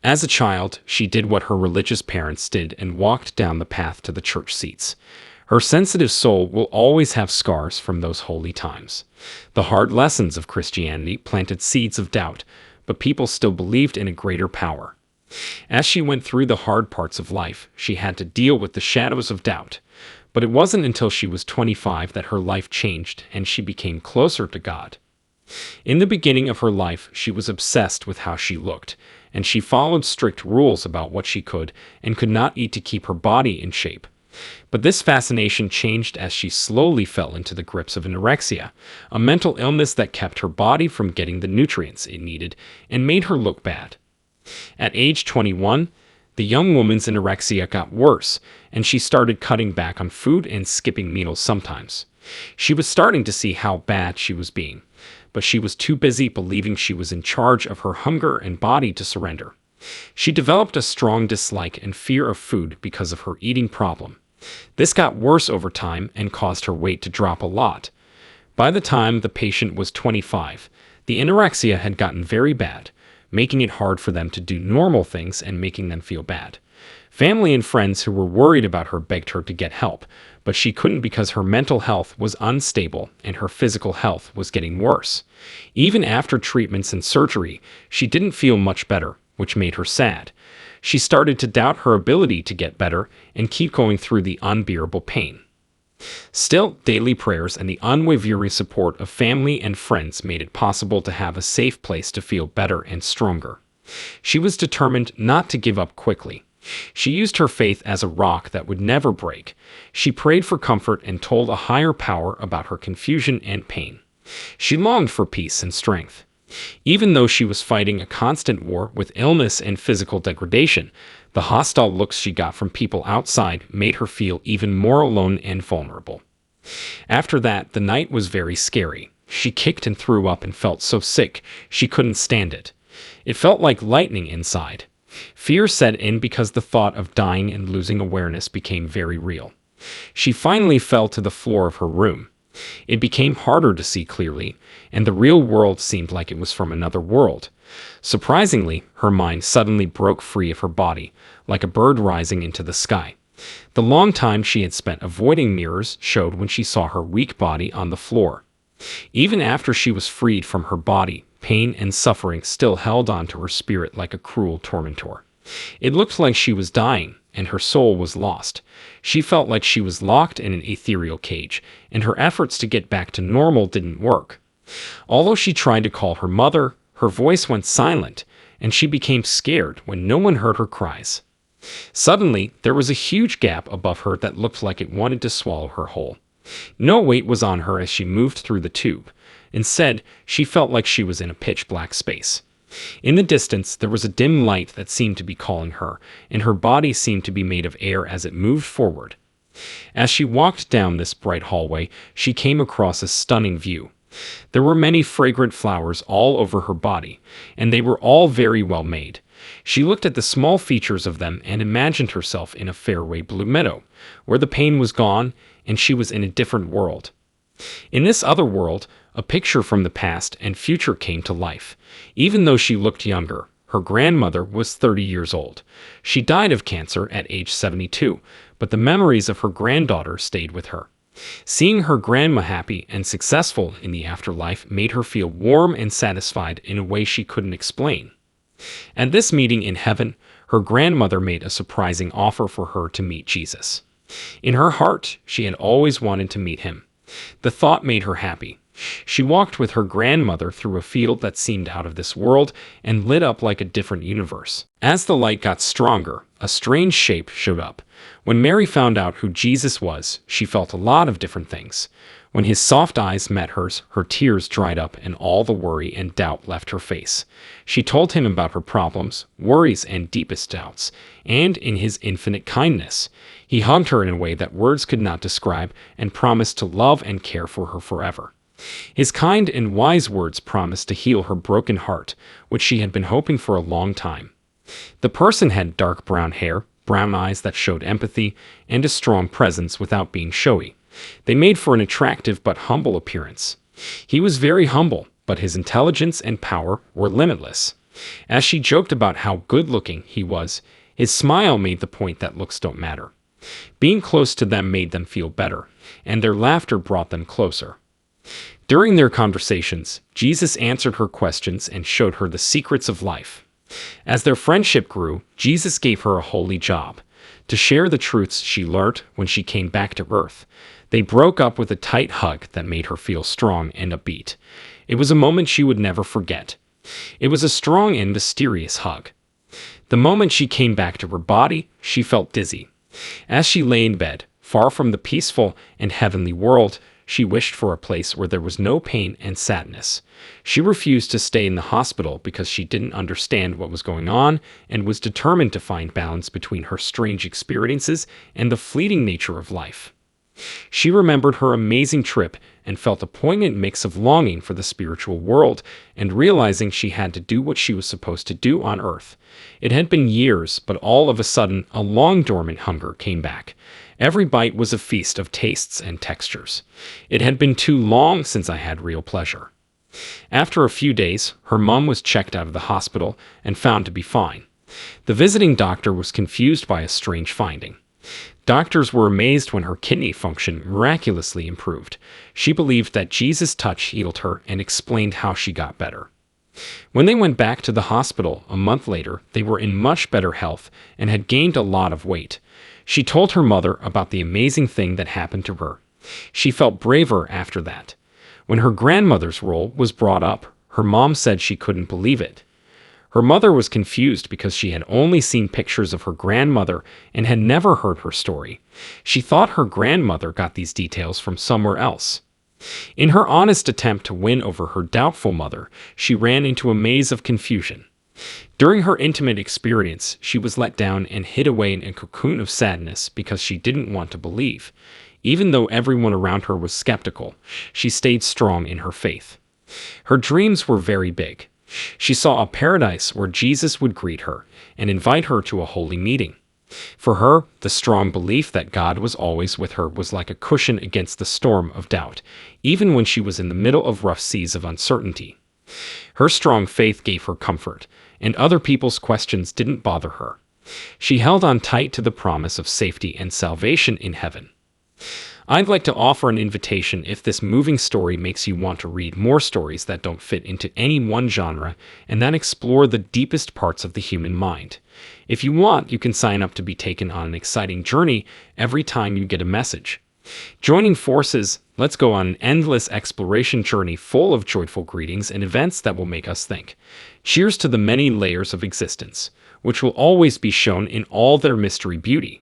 As a child, she did what her religious parents did and walked down the path to the church seats. Her sensitive soul will always have scars from those holy times. The hard lessons of Christianity planted seeds of doubt, but people still believed in a greater power. As she went through the hard parts of life, she had to deal with the shadows of doubt. But it wasn't until she was 25 that her life changed and she became closer to God. In the beginning of her life, she was obsessed with how she looked, and she followed strict rules about what she could and could not eat to keep her body in shape. But this fascination changed as she slowly fell into the grips of anorexia, a mental illness that kept her body from getting the nutrients it needed and made her look bad. At age 21, the young woman's anorexia got worse, and she started cutting back on food and skipping meals sometimes. She was starting to see how bad she was being, but she was too busy believing she was in charge of her hunger and body to surrender. She developed a strong dislike and fear of food because of her eating problem. This got worse over time and caused her weight to drop a lot. By the time the patient was 25, the anorexia had gotten very bad, making it hard for them to do normal things and making them feel bad. Family and friends who were worried about her begged her to get help, but she couldn't because her mental health was unstable and her physical health was getting worse. Even after treatments and surgery, she didn't feel much better, which made her sad. She started to doubt her ability to get better and keep going through the unbearable pain. Still, daily prayers and the unwavering support of family and friends made it possible to have a safe place to feel better and stronger. She was determined not to give up quickly. She used her faith as a rock that would never break. She prayed for comfort and told a higher power about her confusion and pain. She longed for peace and strength. Even though she was fighting a constant war with illness and physical degradation, the hostile looks she got from people outside made her feel even more alone and vulnerable. After that, the night was very scary. She kicked and threw up and felt so sick she couldn't stand it. It felt like lightning inside. Fear set in because the thought of dying and losing awareness became very real. She finally fell to the floor of her room. It became harder to see clearly, and the real world seemed like it was from another world. Surprisingly, her mind suddenly broke free of her body, like a bird rising into the sky. The long time she had spent avoiding mirrors showed when she saw her weak body on the floor. Even after she was freed from her body, pain and suffering still held on to her spirit like a cruel tormentor. It looked like she was dying, and her soul was lost. She felt like she was locked in an ethereal cage, and her efforts to get back to normal didn't work. Although she tried to call her mother, her voice went silent, and she became scared when no one heard her cries. Suddenly, there was a huge gap above her that looked like it wanted to swallow her whole. No weight was on her as she moved through the tube. Instead, she felt like she was in a pitch-black space. In the distance, there was a dim light that seemed to be calling her, and her body seemed to be made of air as it moved forward. As she walked down this bright hallway, she came across a stunning view. There were many fragrant flowers all over her body, and they were all very well made. She looked at the small features of them and imagined herself in a fairway blue meadow, where the pain was gone, and she was in a different world. In this other world, a picture from the past and future came to life. Even though she looked younger, her grandmother was 30 years old. She died of cancer at age 72, but the memories of her granddaughter stayed with her. Seeing her grandma happy and successful in the afterlife made her feel warm and satisfied in a way she couldn't explain. At this meeting in heaven, her grandmother made a surprising offer for her to meet Jesus. In her heart, she had always wanted to meet him. The thought made her happy. She walked with her grandmother through a field that seemed out of this world and lit up like a different universe. As the light got stronger, a strange shape showed up. When Mary found out who Jesus was, she felt a lot of different things. When his soft eyes met hers, her tears dried up and all the worry and doubt left her face. She told him about her problems, worries, and deepest doubts, and in his infinite kindness, he hugged her in a way that words could not describe and promised to love and care for her forever. His kind and wise words promised to heal her broken heart, which she had been hoping for a long time. The person had dark brown hair, brown eyes that showed empathy, and a strong presence without being showy. They made for an attractive but humble appearance. He was very humble, but his intelligence and power were limitless. As she joked about how good-looking he was, his smile made the point that looks don't matter. Being close to them made them feel better, and their laughter brought them closer. During their conversations, Jesus answered her questions and showed her the secrets of life. As their friendship grew, Jesus gave her a holy job to share the truths she learned when she came back to earth. They broke up with a tight hug that made her feel strong and upbeat. It was a moment she would never forget. It was a strong and mysterious hug. The moment she came back to her body, she felt dizzy. As she lay in bed, far from the peaceful and heavenly world, she wished for a place where there was no pain and sadness. She refused to stay in the hospital because she didn't understand what was going on and was determined to find balance between her strange experiences and the fleeting nature of life. She remembered her amazing trip and felt a poignant mix of longing for the spiritual world and realizing she had to do what she was supposed to do on earth. It had been years, but all of a sudden, a long-dormant hunger came back. Every bite was a feast of tastes and textures. It had been too long since I had real pleasure. After a few days, her mom was checked out of the hospital and found to be fine. The visiting doctor was confused by a strange finding. Doctors were amazed when her kidney function miraculously improved. She believed that Jesus' touch healed her and explained how she got better. When they went back to the hospital a month later, they were in much better health and had gained a lot of weight. She told her mother about the amazing thing that happened to her. She felt braver after that. When her grandmother's role was brought up, her mom said she couldn't believe it. Her mother was confused because she had only seen pictures of her grandmother and had never heard her story. She thought her grandmother got these details from somewhere else. In her honest attempt to win over her doubtful mother, she ran into a maze of confusion. During her intimate experience, she was let down and hid away in a cocoon of sadness because she didn't want to believe. Even though everyone around her was skeptical, she stayed strong in her faith. Her dreams were very big. She saw a paradise where Jesus would greet her and invite her to a holy meeting. For her, the strong belief that God was always with her was like a cushion against the storm of doubt, even when she was in the middle of rough seas of uncertainty. Her strong faith gave her comfort, and other people's questions didn't bother her. She held on tight to the promise of safety and salvation in heaven. I'd like to offer an invitation if this moving story makes you want to read more stories that don't fit into any one genre and that explore the deepest parts of the human mind. If you want, you can sign up to be taken on an exciting journey every time you get a message. Joining forces, let's go on an endless exploration journey full of joyful greetings and events that will make us think. Cheers to the many layers of existence, which will always be shown in all their mystery beauty.